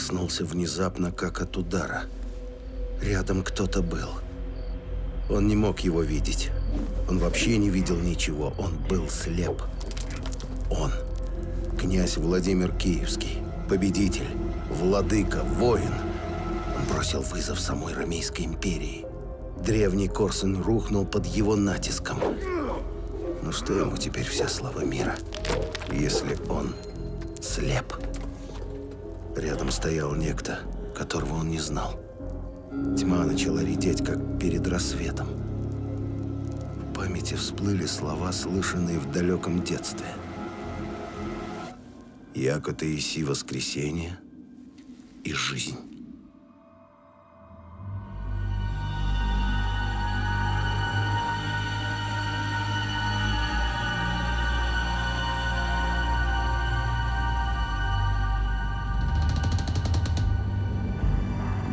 проснулся внезапно, как от удара. Рядом кто-то был. Он не мог его видеть. Он вообще не видел ничего. Он был слеп. Он, князь Владимир Киевский, победитель, владыка, воин. Он бросил вызов самой Ромейской империи. Древний Корсунь рухнул под его натиском. Ну что ему теперь вся слава мира, если он слеп? Рядом стоял некто, которого он не знал. Тьма начала редеть, как перед рассветом. В памяти всплыли слова, слышанные в далеком детстве. «Яко ты иси воскресение и жизнь».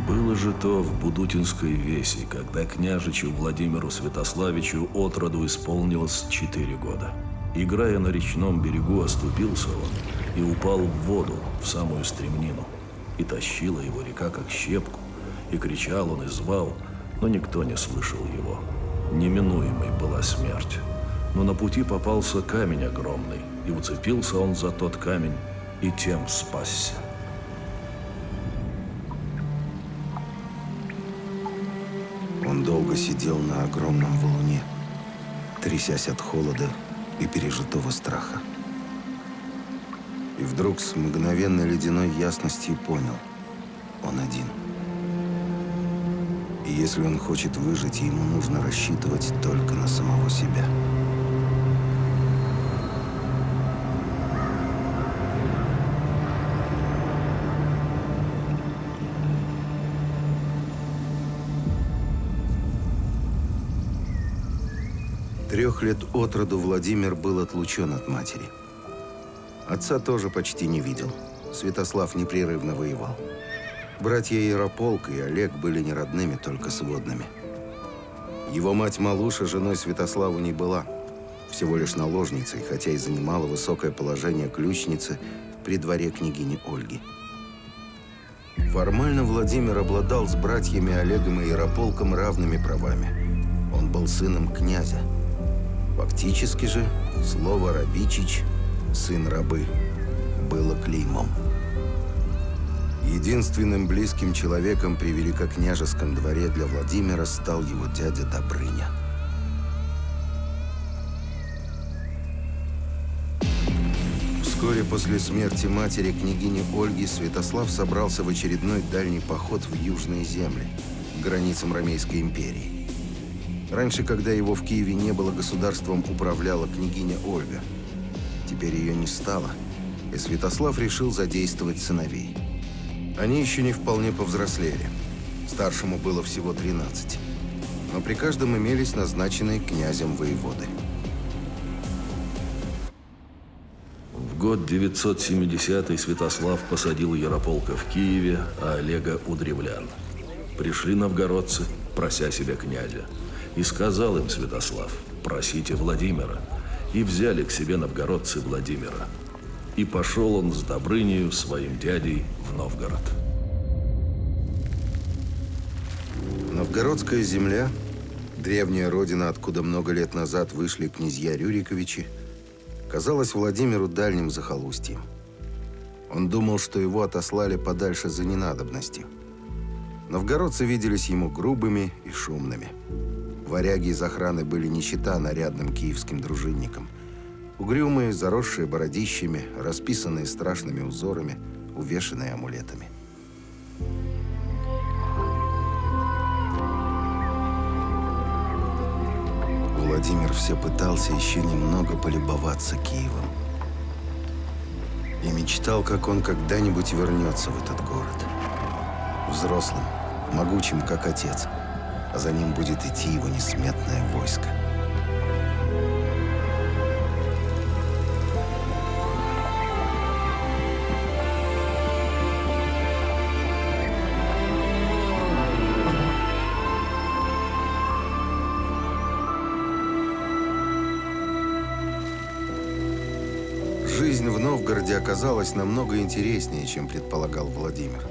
Было же то в Будутинской веси, когда княжичу Владимиру Святославичу от роду исполнилось 4 года. Играя на речном берегу, оступился он и упал в воду, в самую стремнину. И тащила его река, как щепку, и кричал он и звал, но никто не слышал его. Неминуемой была смерть. Но на пути попался камень огромный, и уцепился он за тот камень, и тем спасся. Он долго сидел на огромном валуне, трясясь от холода и пережитого страха. И вдруг с мгновенной ледяной ясностью понял – он один. И если он хочет выжить, ему нужно рассчитывать только на самого себя. Трех лет от роду Владимир был отлучен от матери. Отца тоже почти не видел. Святослав непрерывно воевал. Братья Ярополк и Олег были не родными, только сводными. Его мать Малуша женой Святославу не была, всего лишь наложницей, хотя и занимала высокое положение ключницы при дворе княгини Ольги. Формально Владимир обладал с братьями Олегом и Ярополком равными правами. Он был сыном князя. Фактически же слово «рабичич», сын рабы, было клеймом. Единственным близким человеком при великокняжеском дворе для Владимира стал его дядя Добрыня. Вскоре после смерти матери княгини Ольги Святослав собрался в очередной дальний поход в южные земли, к границам Ромейской империи. Раньше, когда его в Киеве не было, государством управляла княгиня Ольга. Теперь ее не стало, и Святослав решил задействовать сыновей. Они еще не вполне повзрослели. Старшему было всего 13. Но при каждом имелись назначенные князем воеводы. В год 970-й Святослав посадил Ярополка в Киеве, а Олега у древлян. Пришли новгородцы, прося себе князя. И сказал им Святослав: «Просите Владимира». И взяли к себе новгородцы Владимира. И пошел он с Добрынею, своим дядей, в Новгород. Новгородская земля, древняя родина, откуда много лет назад вышли князья Рюриковичи, казалась Владимиру дальним захолустьем. Он думал, что его отослали подальше за ненадобностью. Новгородцы виделись ему грубыми и шумными. Варяги из охраны были не чета нарядным киевским дружинникам. Угрюмые, заросшие бородищами, расписанные страшными узорами, увешанные амулетами. Владимир все пытался еще немного полюбоваться Киевом. И мечтал, как он когда-нибудь вернется в этот город. Взрослым, могучим, как отец. А за ним будет идти его несметное войско. Жизнь в Новгороде оказалась намного интереснее, чем предполагал Владимир.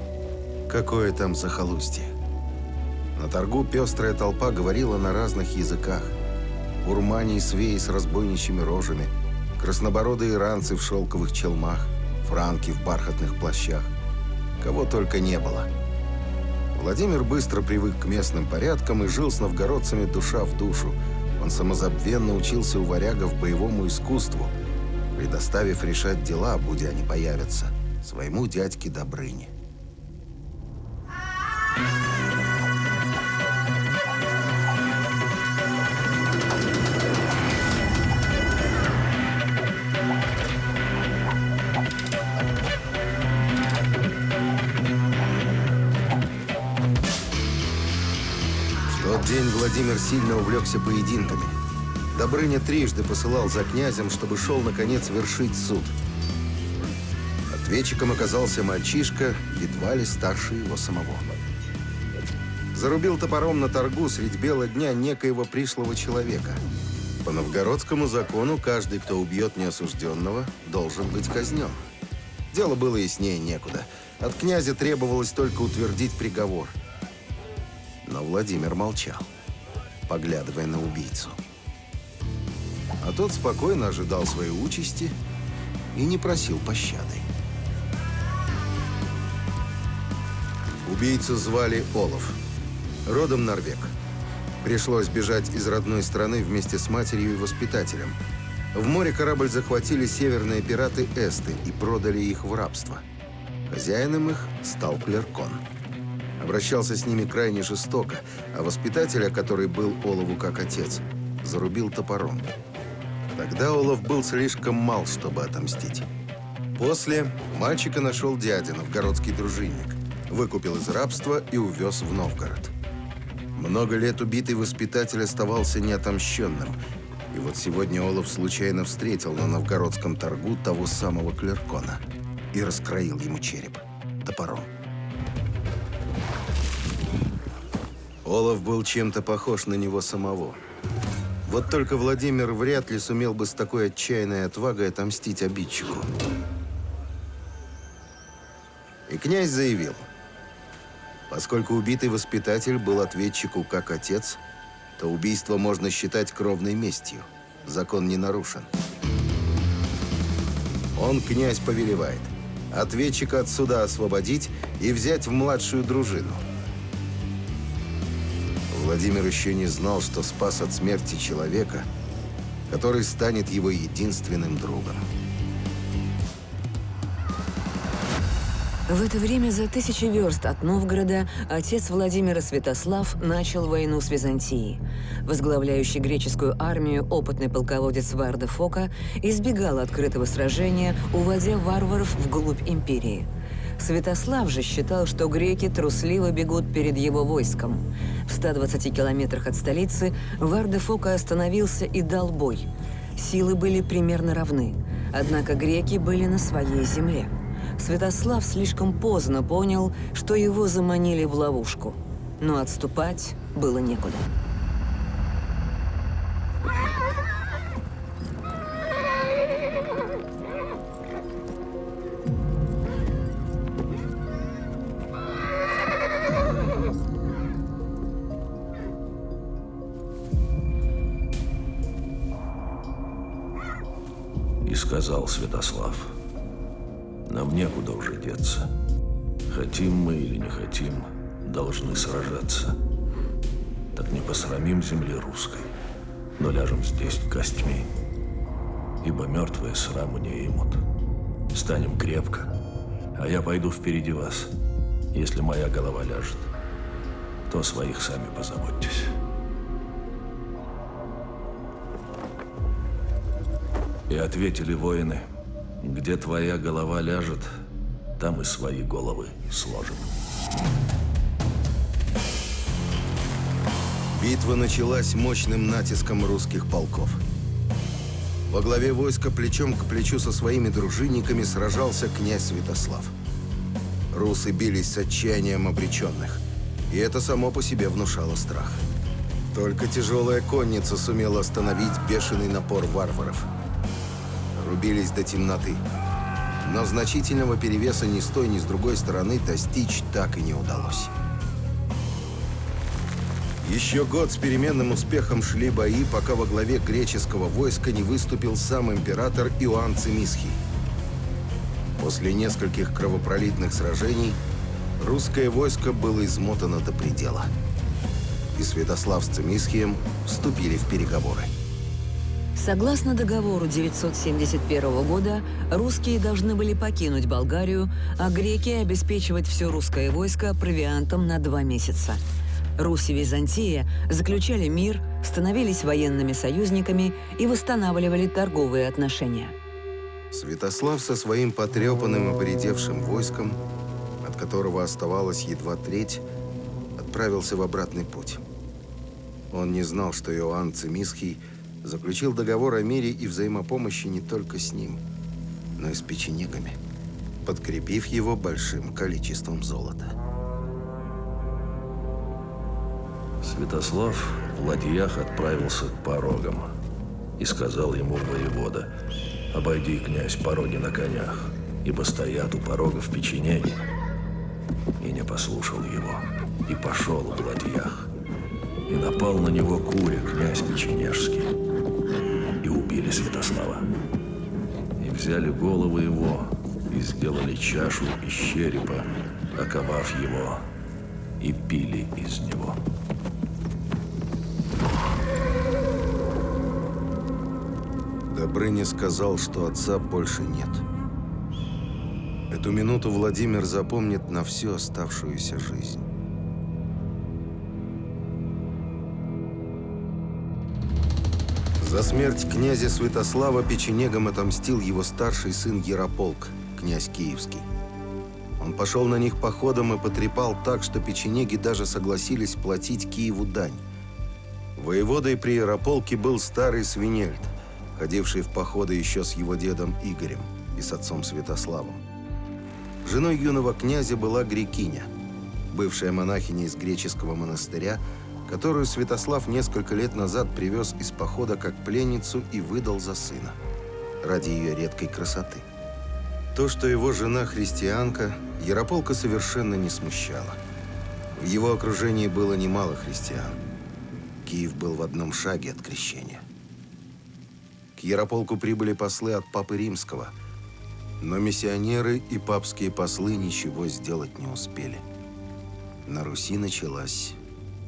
Какое там захолустье. На торгу пестрая толпа говорила на разных языках. Урмане и свеи с разбойничьими рожами, краснобородые иранцы в шелковых челмах, франки в бархатных плащах. Кого только не было. Владимир быстро привык к местным порядкам и жил с новгородцами душа в душу. Он самозабвенно учился у варягов боевому искусству, предоставив решать дела, будь они появятся, своему дядьке Добрыне. В тот день Владимир сильно увлекся поединками. Добрыня трижды посылал за князем, чтобы шел, наконец, вершить суд. Ответчиком оказался мальчишка, едва ли старше его самого. Зарубил топором на торгу средь бела дня некоего пришлого человека. По новгородскому закону каждый, кто убьет неосужденного, должен быть казнен. Дело было яснее некуда. От князя требовалось только утвердить приговор. Но Владимир молчал, поглядывая на убийцу. А тот спокойно ожидал своей участи и не просил пощады. Убийцу звали Олаф, родом норвег. Пришлось бежать из родной страны вместе с матерью и воспитателем. В море корабль захватили северные пираты Эсты и продали их в рабство. Хозяином их стал Клеркон. Обращался с ними крайне жестоко, а воспитателя, который был Олову как отец, зарубил топором. Тогда Олаф был слишком мал, чтобы отомстить. После мальчика нашел дядя, новгородский дружинник, выкупил из рабства и увез в Новгород. Много лет убитый воспитатель оставался неотомщенным. И вот сегодня Олаф случайно встретил на новгородском торгу того самого Клеркона и раскроил ему череп топором. Олаф был чем-то похож на него самого. Вот только Владимир вряд ли сумел бы с такой отчаянной отвагой отомстить обидчику. И князь заявил: поскольку убитый воспитатель был ответчику как отец, то убийство можно считать кровной местью. Закон не нарушен. Он, князь, повелевает ответчика от суда освободить и взять в младшую дружину. Владимир еще не знал, что спас от смерти человека, который станет его единственным другом. В это время за 1000 верст от Новгорода отец Владимира Святослав начал войну с Византией. Возглавляющий греческую армию опытный полководец Варда Фока избегал открытого сражения, уводя варваров вглубь империи. Святослав же считал, что греки трусливо бегут перед его войском. В 120 километрах от столицы Варда Фока остановился и дал бой. Силы были примерно равны, однако греки были на своей земле. Святослав слишком поздно понял, что его заманили в ловушку, но отступать было некуда. И сказал Святослав: нам некуда уже деться. Хотим мы или не хотим, должны сражаться. Так не посрамим земли русской, но ляжем здесь костьми, ибо мертвые сраму не имут. Станем крепко, а я пойду впереди вас. Если моя голова ляжет, то о своих сами позаботьтесь. И ответили воины: где твоя голова ляжет, там и свои головы сложим. Битва началась мощным натиском русских полков. Во главе войска плечом к плечу со своими дружинниками сражался князь Святослав. Русы бились с отчаянием обреченных, и это само по себе внушало страх. Только тяжелая конница сумела остановить бешеный напор варваров. Рубились до темноты. Но значительного перевеса ни с той, ни с другой стороны достичь так и не удалось. Еще год с переменным успехом шли бои, пока во главе греческого войска не выступил сам император Иоанн Цимисхий. После нескольких кровопролитных сражений русское войско было измотано до предела. И Святослав с Цимисхием вступили в переговоры. Согласно договору 971 года, русские должны были покинуть Болгарию, а греки обеспечивать все русское войско провиантом на 2 месяца. Русь и Византия заключали мир, становились военными союзниками и восстанавливали торговые отношения. Святослав со своим потрепанным и поредевшим войском, от которого оставалась едва треть, отправился в обратный путь. Он не знал, что Иоанн Цимисхий заключил договор о мире и взаимопомощи не только с ним, но и с печенегами, подкрепив его большим количеством золота. Святослав в ладьях отправился к порогам и сказал ему воевода: «Обойди, князь, пороги на конях, ибо стоят у порогов печенеги». И не послушал его, и пошел в ладьях. И напал на него Куря, князь печенежский, и убили Святослава. И взяли голову его, и сделали чашу из черепа, оковав его, и пили из него. Добрыня сказал, что отца больше нет. Эту минуту Владимир запомнит на всю оставшуюся жизнь. За смерть князя Святослава печенегам отомстил его старший сын Ярополк, князь Киевский. Он пошел на них походом и потрепал так, что печенеги даже согласились платить Киеву дань. Воеводой при Ярополке был старый Свинельд, ходивший в походы еще с его дедом Игорем и с отцом Святославом. Женой юного князя была Грекиня, бывшая монахиня из греческого монастыря, которую Святослав несколько лет назад привез из похода как пленницу и выдал за сына, ради ее редкой красоты. То, что его жена христианка, Ярополка совершенно не смущало. В его окружении было немало христиан. Киев был в одном шаге от крещения. К Ярополку прибыли послы от Папы Римского, но миссионеры и папские послы ничего сделать не успели. На Руси началась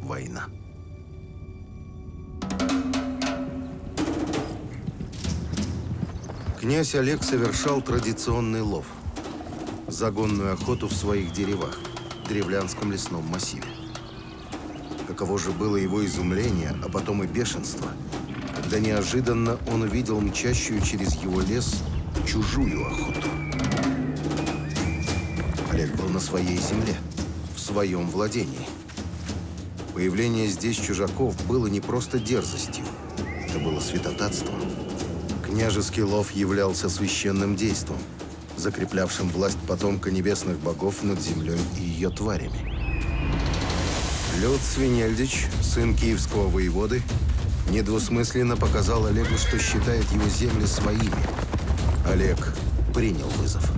война. Князь Олег совершал традиционный лов – загонную охоту в своих деревах, в древлянском лесном массиве. Каково же было его изумление, а потом и бешенство, когда неожиданно он увидел мчащую через его лес чужую охоту. Олег был на своей земле, в своем владении. Появление здесь чужаков было не просто дерзостью, это было святотатством. Княжеский лов являлся священным действом, закреплявшим власть потомка небесных богов над землей и ее тварями. Лют Свинельдич, сын киевского воеводы, недвусмысленно показал Олегу, что считает его земли своими. Олег принял вызов.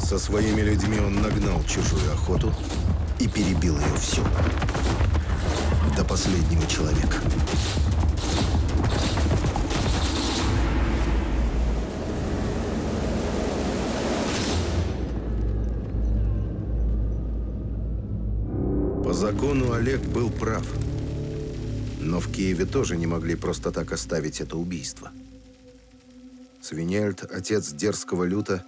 Со своими людьми он нагнал чужую охоту и перебил ее всю. До последнего человека. По закону Олег был прав. Но в Киеве тоже не могли просто так оставить это убийство. Свинельд, отец дерзкого Люта,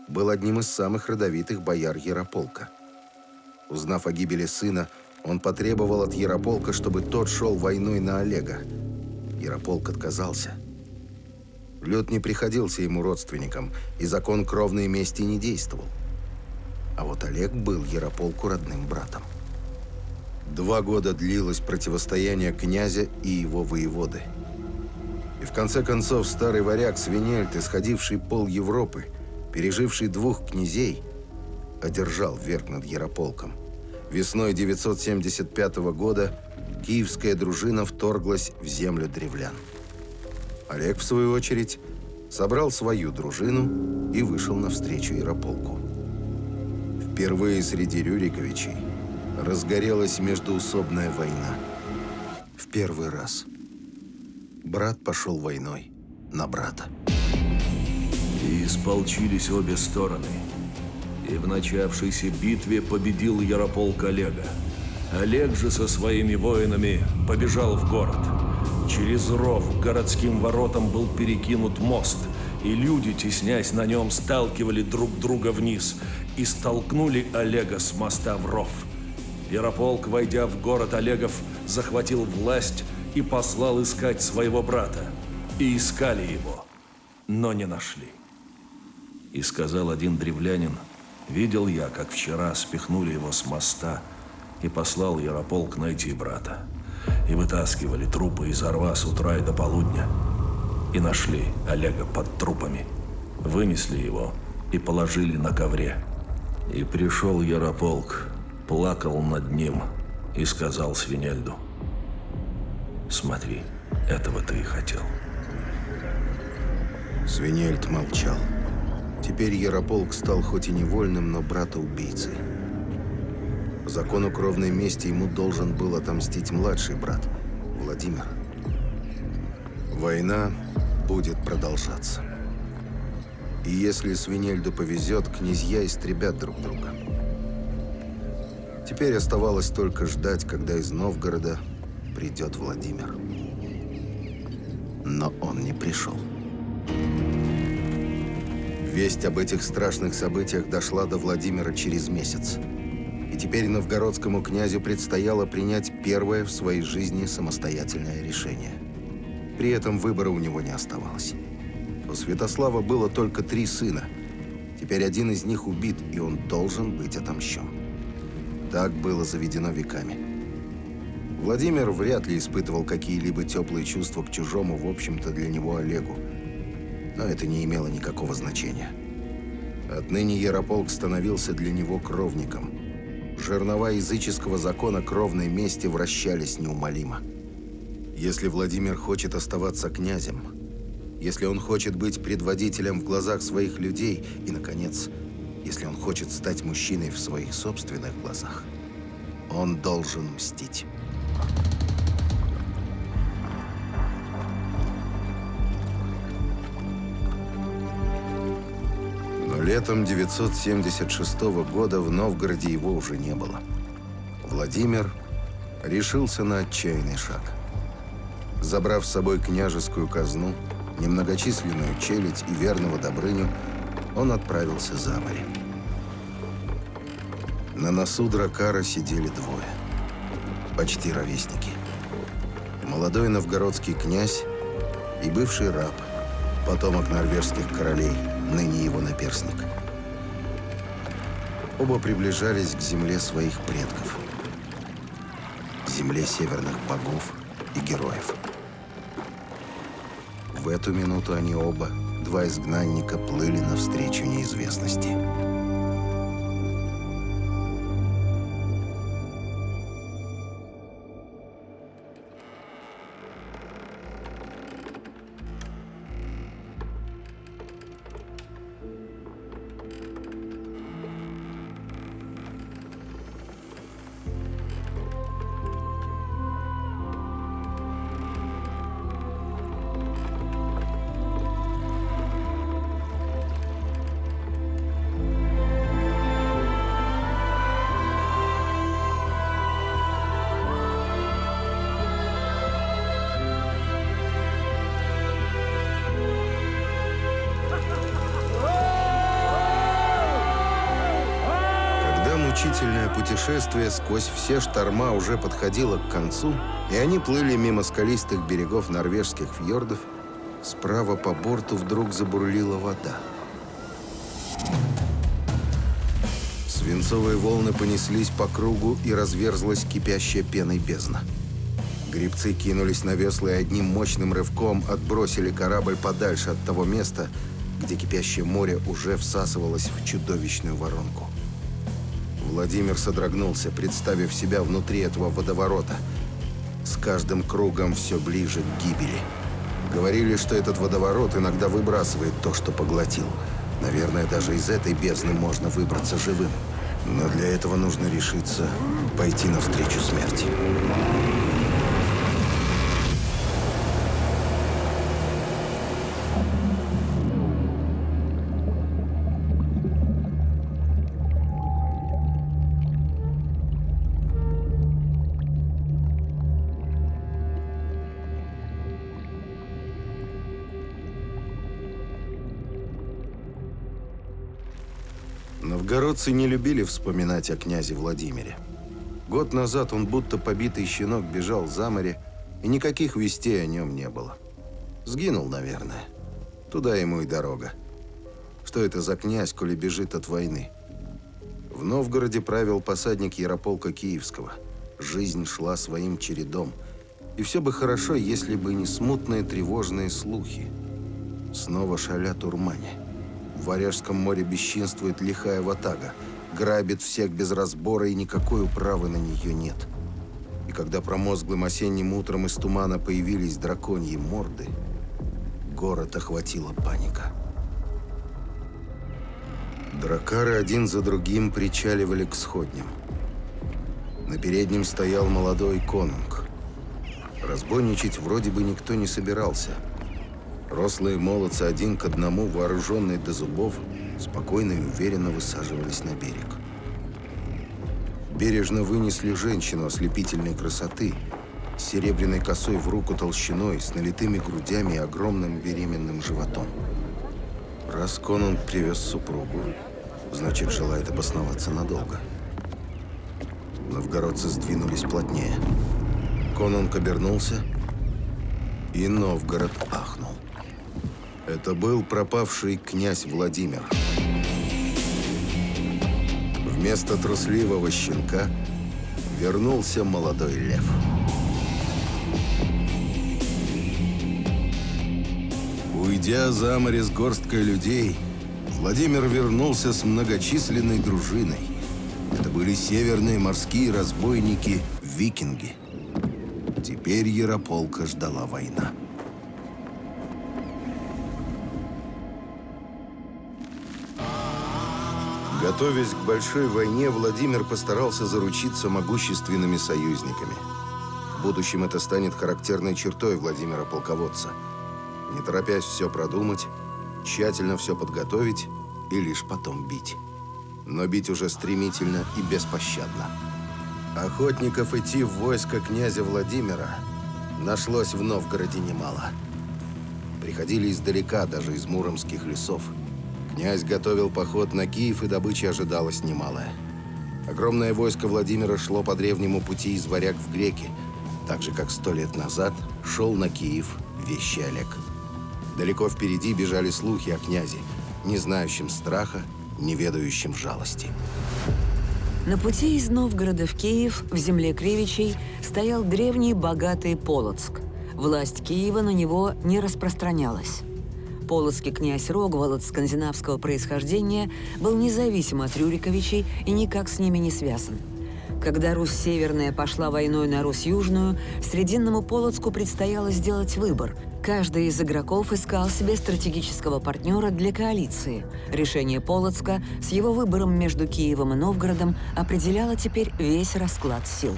был одним из самых родовитых бояр Ярополка. Узнав о гибели сына, он потребовал от Ярополка, чтобы тот шел войной на Олега. Ярополк отказался. Лют не приходился ему родственником, и закон кровной мести не действовал. А вот Олег был Ярополку родным братом. 2 года длилось противостояние князя и его воеводы. И в конце концов старый варяг Свинельд, исходивший пол Европы, переживший 2 князей, одержал верх над Ярополком. Весной 975 года киевская дружина вторглась в землю древлян. Олег, в свою очередь, собрал свою дружину и вышел навстречу Ярополку. Впервые среди Рюриковичей разгорелась междоусобная война. В первый раз брат пошел войной на брата. И сполчились обе стороны. И в начавшейся битве победил Ярополк Олега. Олег же со своими воинами побежал в город. Через ров к городским воротам был перекинут мост, и люди, теснясь на нем, сталкивали друг друга вниз и столкнули Олега с моста в ров. Ярополк, войдя в город Олегов, захватил власть и послал искать своего брата. И искали его, но не нашли. И сказал один древлянин: «Видел я, как вчера спихнули его с моста, и послал Ярополк найти брата. И вытаскивали трупы из рва с утра и до полудня. И нашли Олега под трупами. Вынесли его и положили на ковре. И пришел Ярополк, плакал над ним и сказал Свинельду: смотри, этого ты и хотел». Свинельд молчал. Теперь Ярополк стал хоть и невольным, но брата-убийцей. По закону кровной мести ему должен был отомстить младший брат, Владимир. Война будет продолжаться. И если Свинельду повезет, князья истребят друг друга. Теперь оставалось только ждать, когда из Новгорода придет Владимир. Но он не пришел. Весть об этих страшных событиях дошла до Владимира через месяц. И теперь новгородскому князю предстояло принять первое в своей жизни самостоятельное решение. При этом выбора у него не оставалось. У Святослава было только 3 сына. Теперь один из них убит, и он должен быть отомщен. Так было заведено веками. Владимир вряд ли испытывал какие-либо теплые чувства к чужому, в общем-то, для него Олегу. Но это не имело никакого значения. Отныне Ярополк становился для него кровником. Жернова языческого закона кровной мести вращались неумолимо. Если Владимир хочет оставаться князем, если он хочет быть предводителем в глазах своих людей и, наконец, если он хочет стать мужчиной в своих собственных глазах, он должен мстить. Но летом 976 года в Новгороде его уже не было. Владимир решился на отчаянный шаг. Забрав с собой княжескую казну, немногочисленную челядь и верного Добрыню, он отправился за море. На носу дракара сидели 2, почти ровесники. Молодой новгородский князь и бывший раб, потомок норвежских королей, ныне его наперсник. Оба приближались к земле своих предков, земле северных богов и героев. В эту минуту они оба, 2 изгнанника, плыли навстречу неизвестности. Мучительное путешествие сквозь все шторма уже подходило к концу, и они плыли мимо скалистых берегов норвежских фьордов. Справа по борту вдруг забурлила вода. Свинцовые волны понеслись по кругу, и разверзлась кипящая пеной бездна. Гребцы кинулись на весла и одним мощным рывком отбросили корабль подальше от того места, где кипящее море уже всасывалось в чудовищную воронку. Владимир содрогнулся, представив себя внутри этого водоворота. С каждым кругом все ближе к гибели. Говорили, что этот водоворот иногда выбрасывает то, что поглотил. Наверное, даже из этой бездны можно выбраться живым. Но для этого нужно решиться пойти навстречу смерти. Новгородцы не любили вспоминать о князе Владимире. Год назад он, будто побитый щенок, бежал за море, и никаких вестей о нем не было. Сгинул, наверное. Туда ему и дорога. Что это за князь, коли бежит от войны? В Новгороде правил посадник Ярополка Киевского. Жизнь шла своим чередом. И все бы хорошо, если бы не смутные тревожные слухи. Снова шалят урмане. В Варяжском море бесчинствует лихая ватага, грабит всех без разбора, и никакой управы на нее нет. И когда промозглым осенним утром из тумана появились драконьи морды, город охватила паника. Дракары один за другим причаливали к сходням. На переднем стоял молодой конунг. Разбойничать вроде бы никто не собирался. Рослые молодцы один к одному, вооруженные до зубов, спокойно и уверенно высаживались на берег. Бережно вынесли женщину ослепительной красоты, с серебряной косой в руку толщиной, с налитыми грудями и огромным беременным животом. Раз конунг привез супругу, значит, желает обосноваться надолго. Новгородцы сдвинулись плотнее. Конунг обернулся, и Новгород ахнул. Это был пропавший князь Владимир. Вместо трусливого щенка вернулся молодой лев. Уйдя за море с горсткой людей, Владимир вернулся с многочисленной дружиной. Это были северные морские разбойники-викинги. Теперь Ярополка ждала война. Готовясь к большой войне, Владимир постарался заручиться могущественными союзниками. В будущем это станет характерной чертой Владимира Полководца. Не торопясь все продумать, тщательно все подготовить и лишь потом бить. Но бить уже стремительно и беспощадно. Охотников идти в войско князя Владимира нашлось в Новгороде немало. Приходили издалека, даже из муромских лесов. Князь готовил поход на Киев, и добычи ожидалось немалое. Огромное войско Владимира шло по древнему пути из Варяг в Греки, так же, как 100 лет назад шел на Киев вещий Олег. Далеко впереди бежали слухи о князе, не знающем страха, не ведающем жалости. На пути из Новгорода в Киев, в земле Кривичей, стоял древний богатый Полоцк. Власть Киева на него не распространялась. Полоцкий князь Рогволод скандинавского происхождения был независим от Рюриковичей и никак с ними не связан. Когда Русь Северная пошла войной на Русь Южную, Срединному Полоцку предстояло сделать выбор. Каждый из игроков искал себе стратегического партнера для коалиции. Решение Полоцка с его выбором между Киевом и Новгородом определяло теперь весь расклад сил.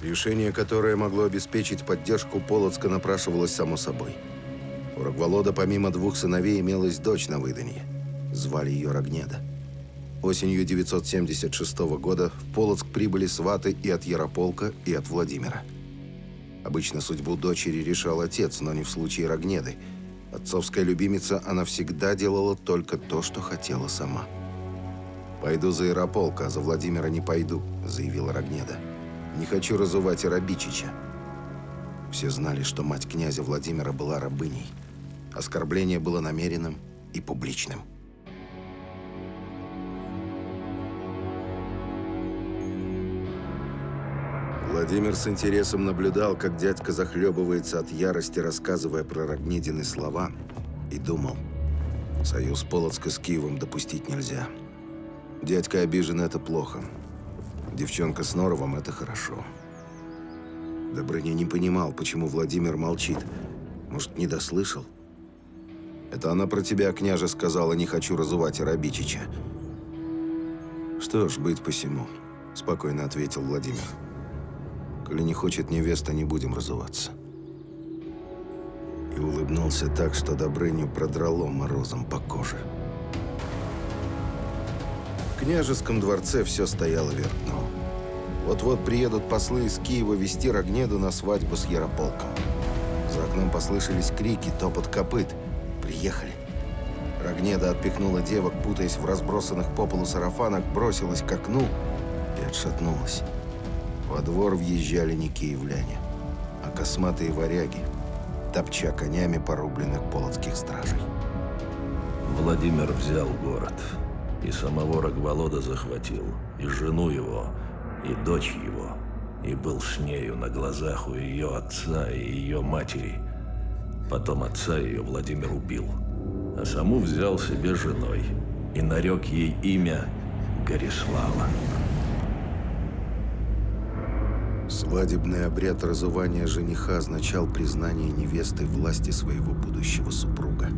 Решение, которое могло обеспечить поддержку Полоцка, напрашивалось само собой. У Рогволода помимо 2 сыновей имелась дочь на выданье. Звали ее Рогнеда. Осенью 976 года в Полоцк прибыли сваты и от Ярополка, и от Владимира. Обычно судьбу дочери решал отец, но не в случае Рогнеды. Отцовская любимица, она всегда делала только то, что хотела сама. «Пойду за Ярополка, а за Владимира не пойду», — заявила Рогнеда. «Не хочу разувать Яробичича». Все знали, что мать князя Владимира была рабыней. Оскорбление было намеренным и публичным. Владимир с интересом наблюдал, как дядька захлебывается от ярости, рассказывая про Рогнедины слова, и думал: союз Полоцка с Киевом допустить нельзя. Дядька обижен — это плохо. Девчонка с норовом — это хорошо. Добрыня не понимал, почему Владимир молчит. Может, не дослышал? Это она про тебя, княже, сказала, не хочу разувать Арабичича. Что ж, быть посему, спокойно ответил Владимир. Коли не хочет невеста, не будем разуваться. И улыбнулся так, что Добрыню продрало морозом по коже. В княжеском дворце все стояло вверх дном. Вот-вот приедут послы из Киева вести Рогнеду на свадьбу с Ярополком. За окном послышались крики, топот копыт. Приехали. Рогнеда отпихнула девок, путаясь в разбросанных по полу сарафанах, бросилась к окну и отшатнулась. Во двор въезжали не киевляне, а косматые варяги, топча конями порубленных полоцких стражей. Владимир взял город, и самого Рогволода захватил, и жену его, и дочь его, и был с нею на глазах у ее отца и ее матери. Потом отца ее Владимир убил, а саму взял себе женой и нарек ей имя Горислава. Свадебный обряд разувания жениха означал признание невесты власти своего будущего супруга.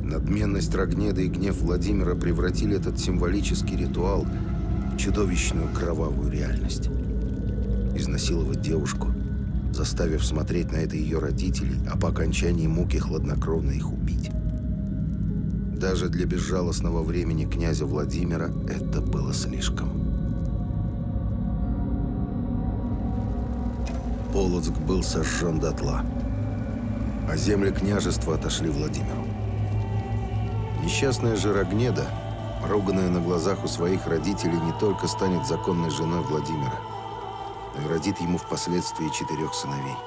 Надменность Рогнеды и гнев Владимира превратили этот символический ритуал в чудовищную кровавую реальность. Изнасиловать девушку, заставив смотреть на это ее родителей, а по окончании муки хладнокровно их убить. Даже для безжалостного времени князя Владимира это было слишком. Полоцк был сожжен дотла, а земли княжества отошли Владимиру. Несчастная же Рогнеда, руганная на глазах у своих родителей, не только станет законной женой Владимира, но и родит ему впоследствии 4 сыновей.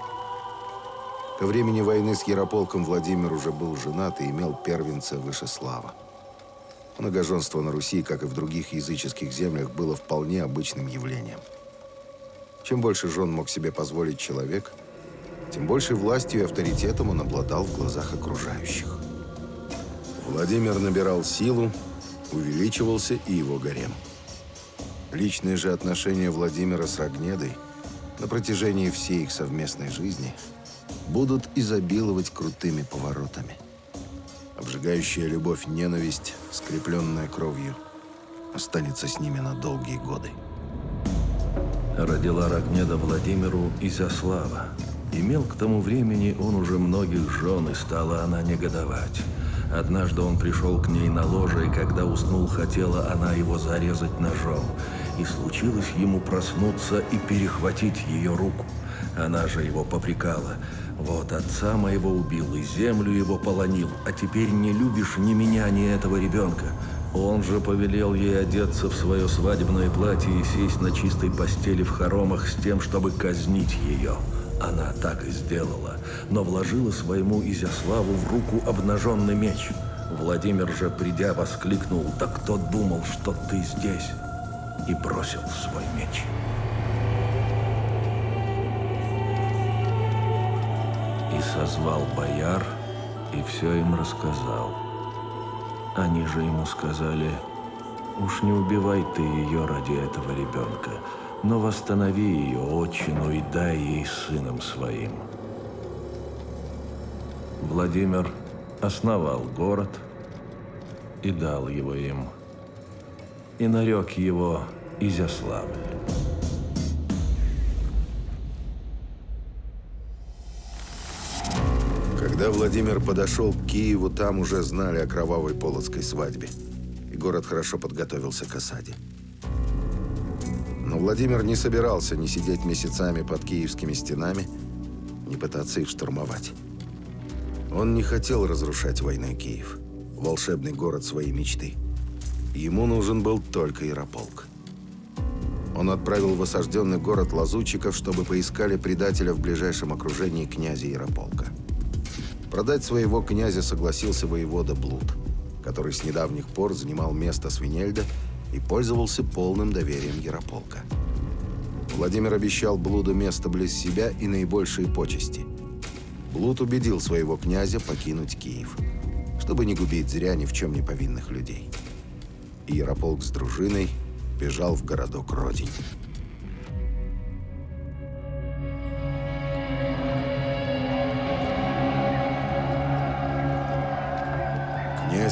Ко времени войны с Ярополком Владимир уже был женат и имел первенца Вышеслава. Многоженство на Руси, как и в других языческих землях, было вполне обычным явлением. Чем больше жен мог себе позволить человек, тем большей властью и авторитетом он обладал в глазах окружающих. Владимир набирал силу, увеличивался и его гарем. Личные же отношения Владимира с Рогнедой на протяжении всей их совместной жизни будут изобиловать крутыми поворотами. Обжигающая любовь-ненависть, скрепленная кровью, останется с ними на долгие годы. Родила Рогнеда Владимиру Изяслава. Имел к тому времени он уже многих жен, и стала она негодовать. Однажды он пришел к ней на ложе, и когда уснул, хотела она его зарезать ножом. И случилось ему проснуться и перехватить ее руку. Она же его попрекала: «Вот отца моего убил и землю его полонил, а теперь не любишь ни меня, ни этого ребенка». Он же повелел ей одеться в свое свадебное платье и сесть на чистой постели в хоромах с тем, чтобы казнить ее. Она так и сделала, но вложила своему Изяславу в руку обнаженный меч. Владимир же, придя, воскликнул: «Да кто думал, что ты здесь?» и бросил свой меч. И созвал бояр, и все им рассказал. Они же ему сказали: «Уж не убивай ты ее ради этого ребенка, но восстанови ее отчину и дай ей сыном своим». Владимир основал город и дал его им, и нарек его Изяславль. Когда Владимир подошел к Киеву, там уже знали о кровавой полоцкой свадьбе, и город хорошо подготовился к осаде. Но Владимир не собирался ни сидеть месяцами под киевскими стенами, ни пытаться их штурмовать. Он не хотел разрушать войной Киев, волшебный город своей мечты. Ему нужен был только Ярополк. Он отправил в осажденный город лазутчиков, чтобы поискали предателя в ближайшем окружении князя Ярополка. Продать своего князя согласился воевода Блуд, который с недавних пор занимал место Свинельда и пользовался полным доверием Ярополка. Владимир обещал Блуду место близ себя и наибольшие почести. Блуд убедил своего князя покинуть Киев, чтобы не губить зря ни в чем не повинных людей. И Ярополк с дружиной бежал в городок Родень.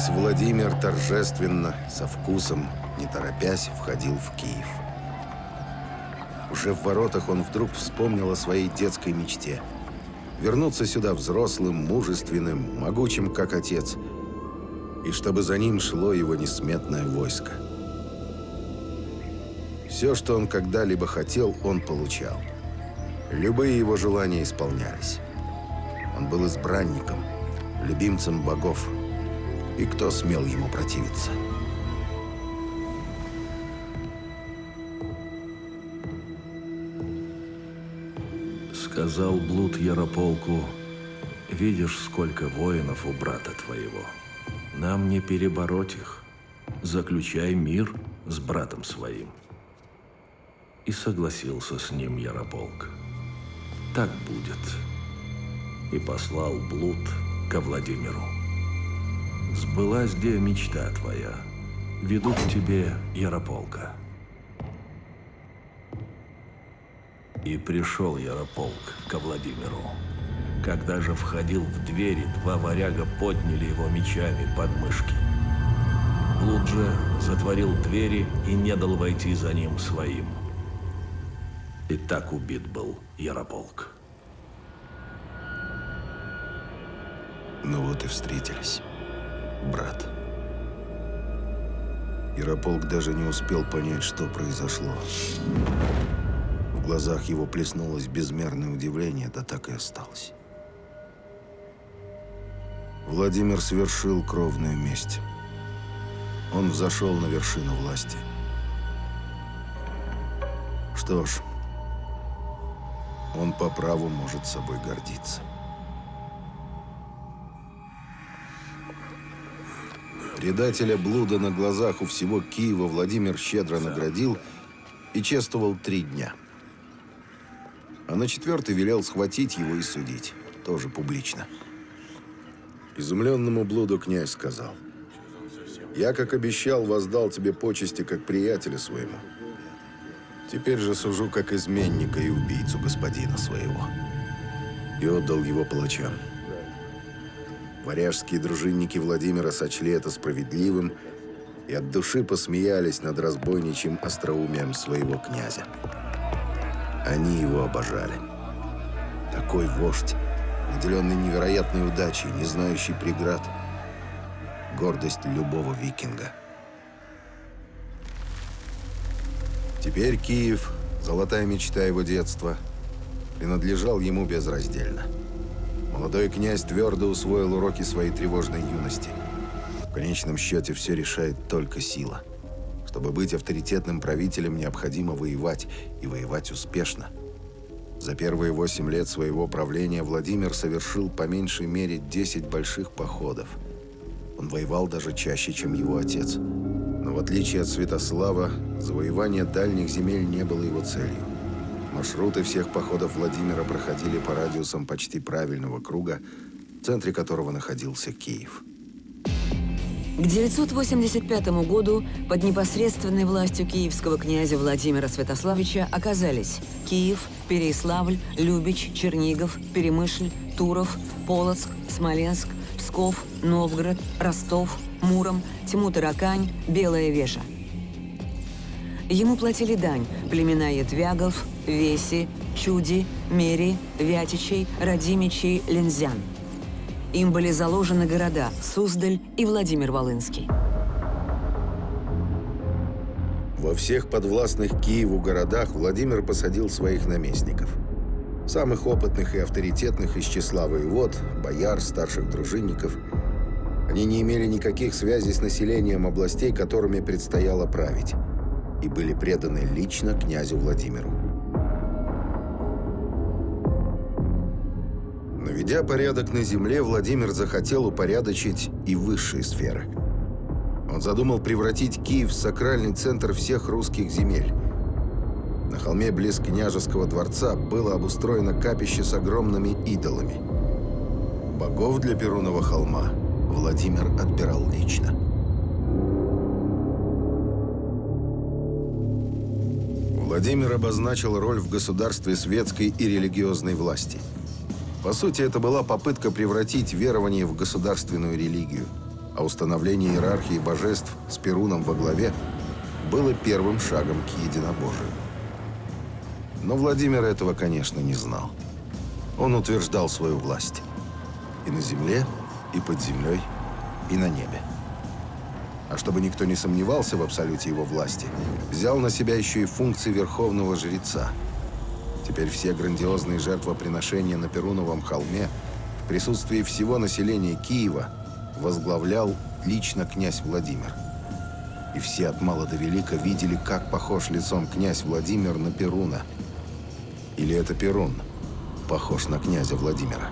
Князь Владимир торжественно, со вкусом, не торопясь, входил в Киев. Уже в воротах он вдруг вспомнил о своей детской мечте. Вернуться сюда взрослым, мужественным, могучим, как отец. И чтобы за ним шло его несметное войско. Все, что он когда-либо хотел, он получал. Любые его желания исполнялись. Он был избранником, любимцем богов. И кто смел ему противиться? Сказал Блуд Ярополку: «Видишь, сколько воинов у брата твоего. Нам не перебороть их. Заключай мир с братом своим». И согласился с ним Ярополк. Так будет. И послал Блуд ко Владимиру. Сбылась где мечта твоя. Ведут к тебе Ярополка. И пришел Ярополк ко Владимиру. Когда же входил в двери, два варяга подняли его мечами под мышки. Блуд же затворил двери и не дал войти за ним своим. И так убит был Ярополк. Ну вот и встретились, брат. Ярополк даже не успел понять, что произошло. В глазах его плеснулось безмерное удивление, да так и осталось. Владимир совершил кровную месть. Он взошел на вершину власти. Что ж, он по праву может собой гордиться. Предателя блуда на глазах у всего Киева Владимир щедро наградил и чествовал 3 дня. А на 4-й велел схватить его и судить, тоже публично. Изумленному блуду князь сказал: «Я, как обещал, воздал тебе почести как приятеля своему. Теперь же сужу как изменника и убийцу господина своего». И отдал его палачам. Варяжские дружинники Владимира сочли это справедливым и от души посмеялись над разбойничьим остроумием своего князя. Они его обожали. Такой вождь, наделенный невероятной удачей, не знающий преград, гордость любого викинга. Теперь Киев, золотая мечта его детства, принадлежал ему безраздельно. Молодой князь твердо усвоил уроки своей тревожной юности. В конечном счете все решает только сила. Чтобы быть авторитетным правителем, необходимо воевать, и воевать успешно. За первые 8 лет своего правления Владимир совершил по меньшей мере 10 больших походов. Он воевал даже чаще, чем его отец. Но в отличие от Святослава, завоевание дальних земель не было его целью. Маршруты всех походов Владимира проходили по радиусам почти правильного круга, в центре которого находился Киев. К 985 году под непосредственной властью киевского князя Владимира Святославича оказались Киев, Переяславль, Любич, Чернигов, Перемышль, Туров, Полоцк, Смоленск, Псков, Новгород, Ростов, Муром, Тьму-Таракань, Белая Веша. Ему платили дань племена ятвягов, Веси, Чуди, Мери, Вятичей, Радимичей, Лензян. Им были заложены города Суздаль и Владимир-Волынский. Во всех подвластных Киеву городах Владимир посадил своих наместников. Самых опытных и авторитетных из числа воевод, бояр, старших дружинников. Они не имели никаких связей с населением областей, которыми предстояло править, и были преданы лично князю Владимиру. Наведя порядок на земле, Владимир захотел упорядочить и высшие сферы. Он задумал превратить Киев в сакральный центр всех русских земель. На холме близ княжеского дворца было обустроено капище с огромными идолами. Богов для Перунова холма Владимир отбирал лично. Владимир обозначил роль в государстве светской и религиозной власти. По сути, это была попытка превратить верование в государственную религию. а установление иерархии божеств с Перуном во главе было первым шагом к единобожию. Но Владимир этого, конечно, не знал. Он утверждал свою власть и на земле, и под землей, и на небе. А чтобы никто не сомневался в абсолюте его власти, взял на себя еще и функции верховного жреца. Теперь все грандиозные жертвоприношения на Перуновом холме в присутствии всего населения Киева возглавлял лично князь Владимир. И все от мала до велика видели, как похож лицом князь Владимир на Перуна. Или это Перун похож на князя Владимира.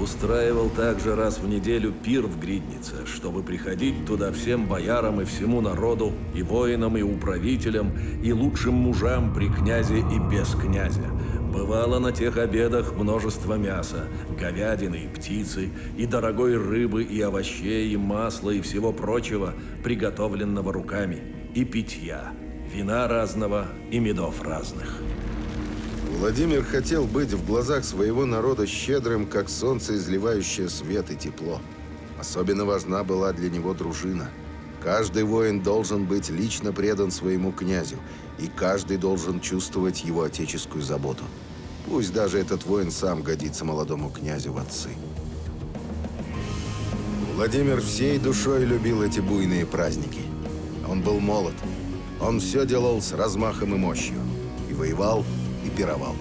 Устраивал также раз в неделю пир в Гриднице, чтобы приходить туда всем боярам и всему народу, и воинам, и управителям, и лучшим мужам при князе и без князя. Бывало на тех обедах множество мяса, говядины и птицы, и дорогой рыбы, и овощей, и масла, и всего прочего, приготовленного руками, и питья, вина разного и медов разных. Владимир хотел быть в глазах своего народа щедрым, как солнце, изливающее свет и тепло. Особенно важна была для него дружина. Каждый воин должен быть лично предан своему князю, и каждый должен чувствовать его отеческую заботу. Пусть даже этот воин сам годится молодому князю в отцы. Владимир всей душой любил эти буйные праздники. Он был молод. Он все делал с размахом и мощью. И воевал, и пировал.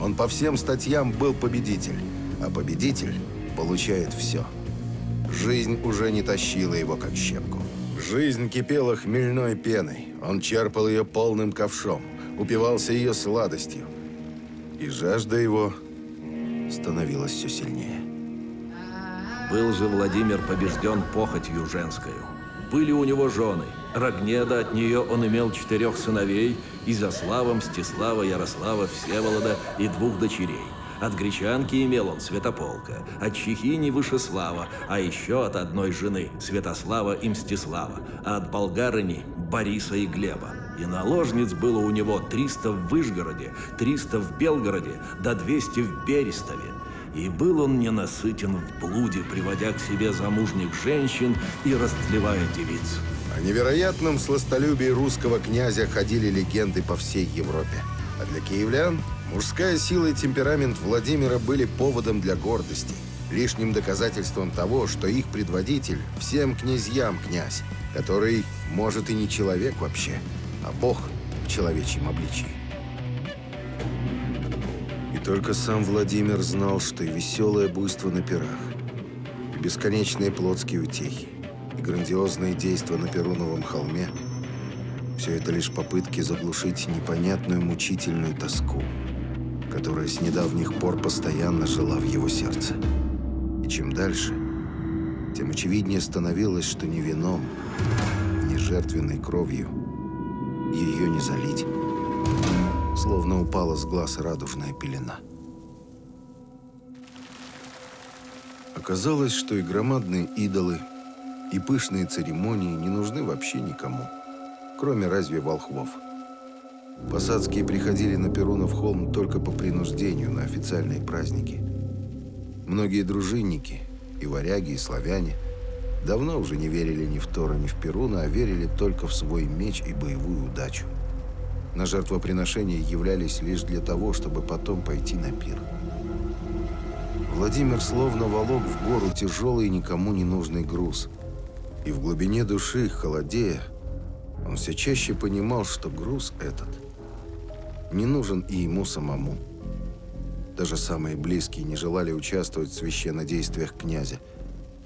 Он по всем статьям был победитель, а победитель получает все. Жизнь уже не тащила его, как щепку. Жизнь кипела хмельной пеной. Он черпал ее полным ковшом, упивался ее сладостью. И жажда его становилась все сильнее. Был же Владимир побежден похотью женскою. Были у него жены. Рогнеда, от нее он имел 4 сыновей, Изяслава, Мстислава, Ярослава, Всеволода и 2 дочерей. От гречанки имел он Святополка, от чехини Вышеслава, а еще от одной жены Святослава и Мстислава, а от болгарыни Бориса и Глеба. И наложниц было у него 300 в Вышгороде, 300 в Белгороде, до 200 в Берестове. И был он ненасытен в блуде, приводя к себе замужних женщин и растлевая девиц. О невероятном сластолюбии русского князя ходили легенды по всей Европе. А для киевлян мужская сила и темперамент Владимира были поводом для гордости, лишним доказательством того, что их предводитель всем князьям князь, который, может, и не человек вообще, а бог в человечьем обличии. И только сам Владимир знал, что и веселое буйство на пирах, и бесконечные плотские утехи, и грандиозные действия на Перуновом холме – все это лишь попытки заглушить непонятную мучительную тоску, которая с недавних пор постоянно жила в его сердце. И чем дальше, тем очевиднее становилось, что ни вином, ни жертвенной кровью ее не залить. Словно упала с глаз радужная пелена. Оказалось, что и громадные идолы, и пышные церемонии не нужны вообще никому, кроме разве волхвов. Посадские приходили на Перунов холм только по принуждению на официальные праздники. Многие дружинники, и варяги, и славяне, давно уже не верили ни в Тора, ни в Перуна, а верили только в свой меч и боевую удачу. На жертвоприношения являлись лишь для того, чтобы потом пойти на пир. Владимир словно волок в гору тяжелый и никому не нужный груз. И в глубине души, холодея, он все чаще понимал, что груз этот не нужен и ему самому. Даже самые близкие не желали участвовать в священнодействиях князя.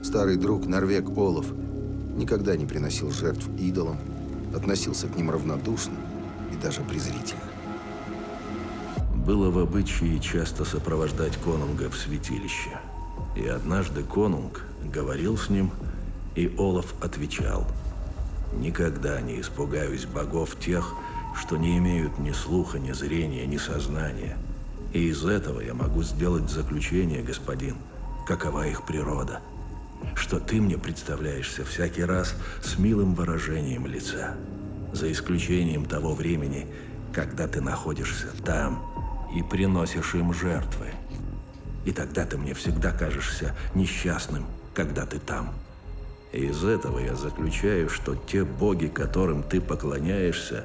Старый друг Норвег Олаф никогда не приносил жертв идолам, относился к ним равнодушно и даже презрительно. Было в обычае часто сопровождать конунга в святилище. И однажды конунг говорил с ним, и Олаф отвечал: «Никогда не испугаюсь богов тех, что не имеют ни слуха, ни зрения, ни сознания. И из этого я могу сделать заключение, господин, какова их природа, что ты мне представляешься всякий раз с милым выражением лица, за исключением того времени, когда ты находишься там и приносишь им жертвы. И тогда ты мне всегда кажешься несчастным, когда ты там. И из этого я заключаю, что те боги, которым ты поклоняешься,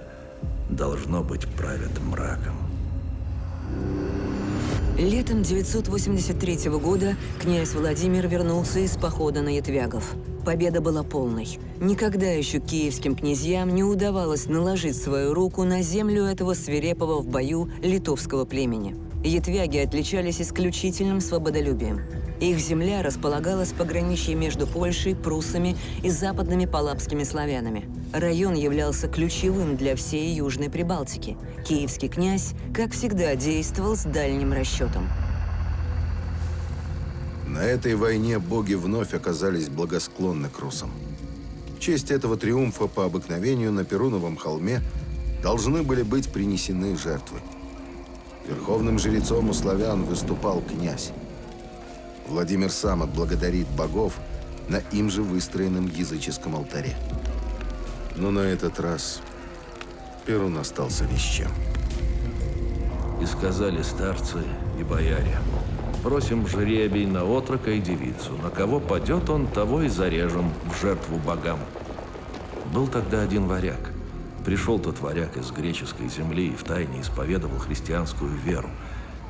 должно быть, правят мраком. Летом 983 года князь Владимир вернулся из похода на ятвягов. Победа была полной. Никогда еще киевским князьям не удавалось наложить свою руку на землю этого свирепого в бою литовского племени. Ятвяги отличались исключительным свободолюбием. Их земля располагалась в пограничье между Польшей, пруссами и западными палапскими славянами. Район являлся ключевым для всей Южной Прибалтики. Киевский князь, как всегда, действовал с дальним расчетом. На этой войне боги вновь оказались благосклонны к русам. В честь этого триумфа по обыкновению на Перуновом холме должны были быть принесены жертвы. Верховным жрецом у славян выступал князь. Владимир сам отблагодарит богов на им же выстроенном языческом алтаре. Но на этот раз Перун остался ни с чем. И сказали старцы и бояре: просим жребий на отрока и девицу. На кого падет он, того и зарежем в жертву богам. Был тогда один варяг. Пришел тот варяг из греческой земли и втайне исповедовал христианскую веру.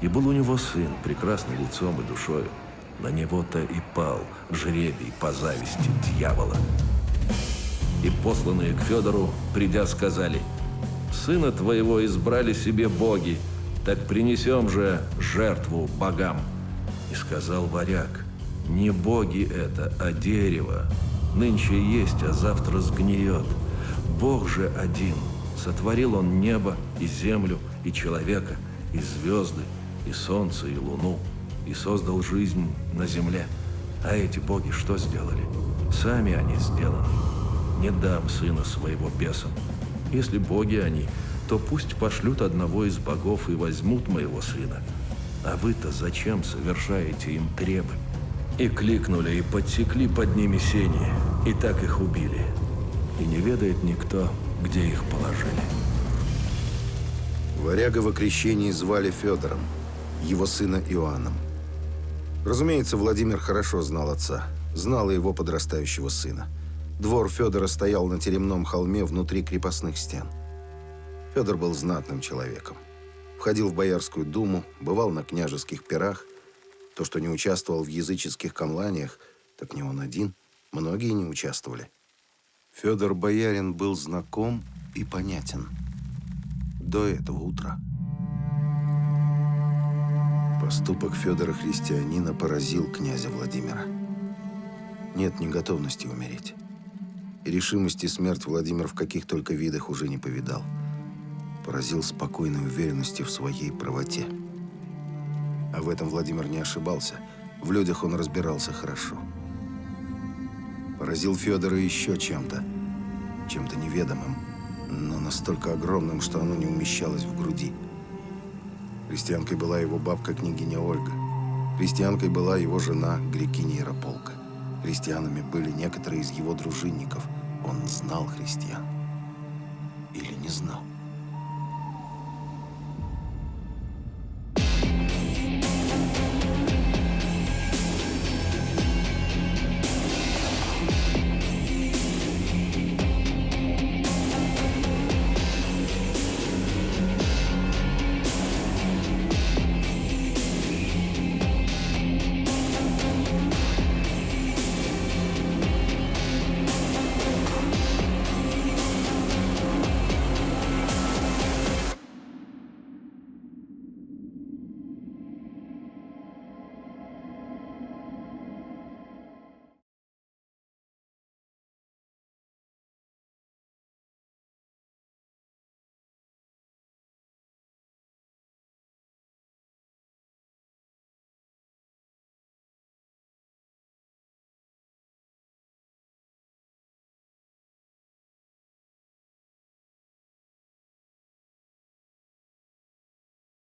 И был у него сын, прекрасный лицом и душою. На него-то и пал жребий по зависти дьявола. И посланные к Федору, придя, сказали: сына твоего избрали себе боги, так принесем же жертву богам. И сказал варяг: не боги это, а дерево. Нынче есть, а завтра сгниет. Бог же один. Сотворил он небо и землю, и человека, и звезды, и солнце, и луну, и создал жизнь на земле. А эти боги что сделали? Сами они сделаны. Не дам сына своего бесам. Если боги они, то пусть пошлют одного из богов и возьмут моего сына. А вы-то зачем совершаете им требы? И кликнули, и подсекли под ними сени, и так их убили. И не ведает никто, где их положили. Варяга в окрещении звали Федором, его сына Иоанном. Разумеется, Владимир хорошо знал отца, знал и его подрастающего сына. Двор Федора стоял на теремном холме внутри крепостных стен. Федор был знатным человеком. Входил в Боярскую думу, бывал на княжеских пирах. То, что не участвовал в языческих камланиях, так не он один, многие не участвовали. Федор Боярин был знаком и понятен. До этого утра. Поступок Федора Христианина поразил князя Владимира. Нет ни готовности умереть. И решимости смерть Владимир в каких только видах уже не повидал. Поразил спокойной уверенностью в своей правоте. А в этом Владимир не ошибался. В людях он разбирался хорошо. Поразил Федора еще чем-то неведомым, но настолько огромным, что оно не умещалось в груди. Христианкой была его бабка, княгиня Ольга. Христианкой была его жена, грекиня Ярополка. Христианами были некоторые из его дружинников. Он знал христиан. Или не знал.